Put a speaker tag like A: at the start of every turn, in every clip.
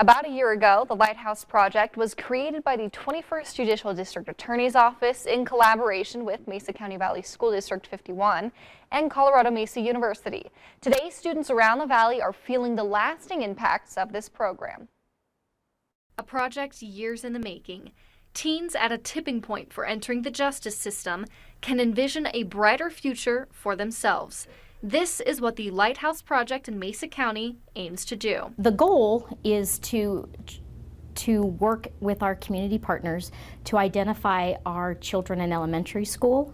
A: About a year ago, the Lighthouse Project was created by the 21st Judicial District Attorney's Office in collaboration with Mesa County Valley School District 51 and Colorado Mesa University. Today, students around the valley are feeling the lasting impacts of this program.
B: A project years in the making. Teens at a tipping point for entering the justice system can envision a brighter future for themselves. This is what the Lighthouse Project in Mesa County aims to do.
C: The goal is to work with our community partners to identify our children in elementary school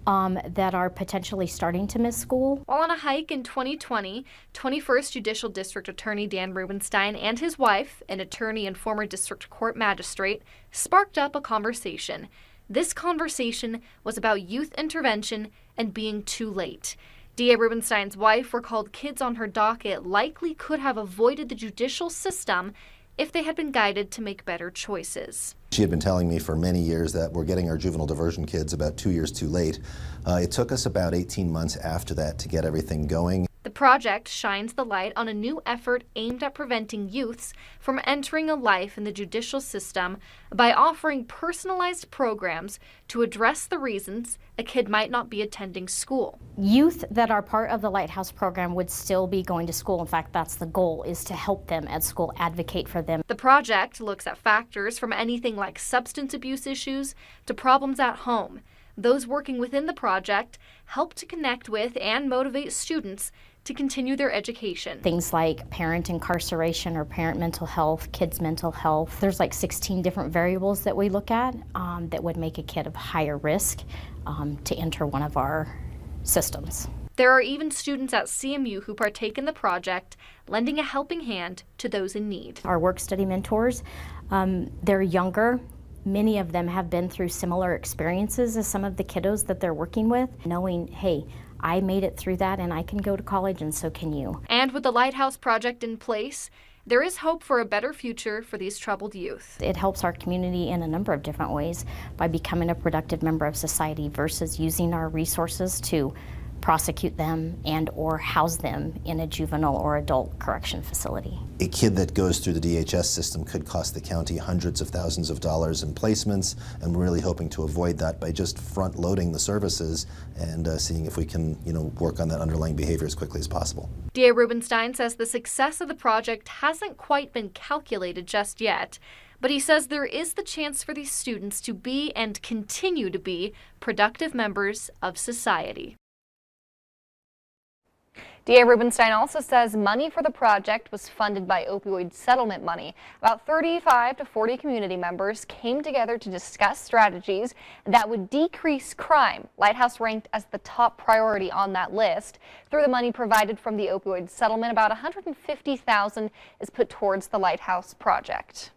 C: that are potentially starting to miss school.
B: While on a hike in 2020, 21st Judicial District Attorney Dan Rubenstein and his wife, an attorney and former district court magistrate, sparked up a conversation. This conversation was about youth intervention and being too late. D.A. Rubenstein's wife recalled kids on her docket likely could have avoided the judicial system if they had been guided to make better choices.
D: She had been telling me for many years that we're getting our juvenile diversion kids about 2 years too late. It took us about 18 months after that to get everything going.
B: The project shines the light on a new effort aimed at preventing youths from entering a life in the judicial system by offering personalized programs to address the reasons a kid might not be attending school.
C: Youth that are part of the Lighthouse program would still be going to school. In fact, that's the goal, is to help them at school, advocate for them.
B: The project looks at factors from anything like substance abuse issues to problems at home. Those working within the project help to connect with and motivate students to continue their education.
C: Things like parent incarceration or parent mental health, kids' mental health. There's like 16 different variables that we look at that would make a kid of higher risk to enter one of our systems.
B: There are even students at CMU who partake in the project, lending a helping hand to those in need.
C: Our work study mentors, they're younger. Many of them have been through similar experiences as some of the kiddos that they're working with, knowing, hey, I made it through that and I can go to college and so can you.
B: And with the Lighthouse Project in place, there is hope for a better future for these troubled youth.
C: It helps our community in a number of different ways by becoming a productive member of society versus using our resources to prosecute them and or house them in a juvenile or adult correction facility.
D: A kid that goes through the DHS system could cost the county hundreds of thousands of dollars in placements, and we're really hoping to avoid that by just front-loading the services and seeing if we can, work on that underlying behavior as quickly as possible.
B: D.A. Rubenstein says the success of the project hasn't quite been calculated just yet, but he says there is the chance for these students to be and continue to be productive members of society.
A: D.A. Rubenstein also says money for the project was funded by opioid settlement money. About 35 to 40 community members came together to discuss strategies that would decrease crime. Lighthouse ranked as the top priority on that list. Through the money provided from the opioid settlement, about $150,000 is put towards the Lighthouse Project.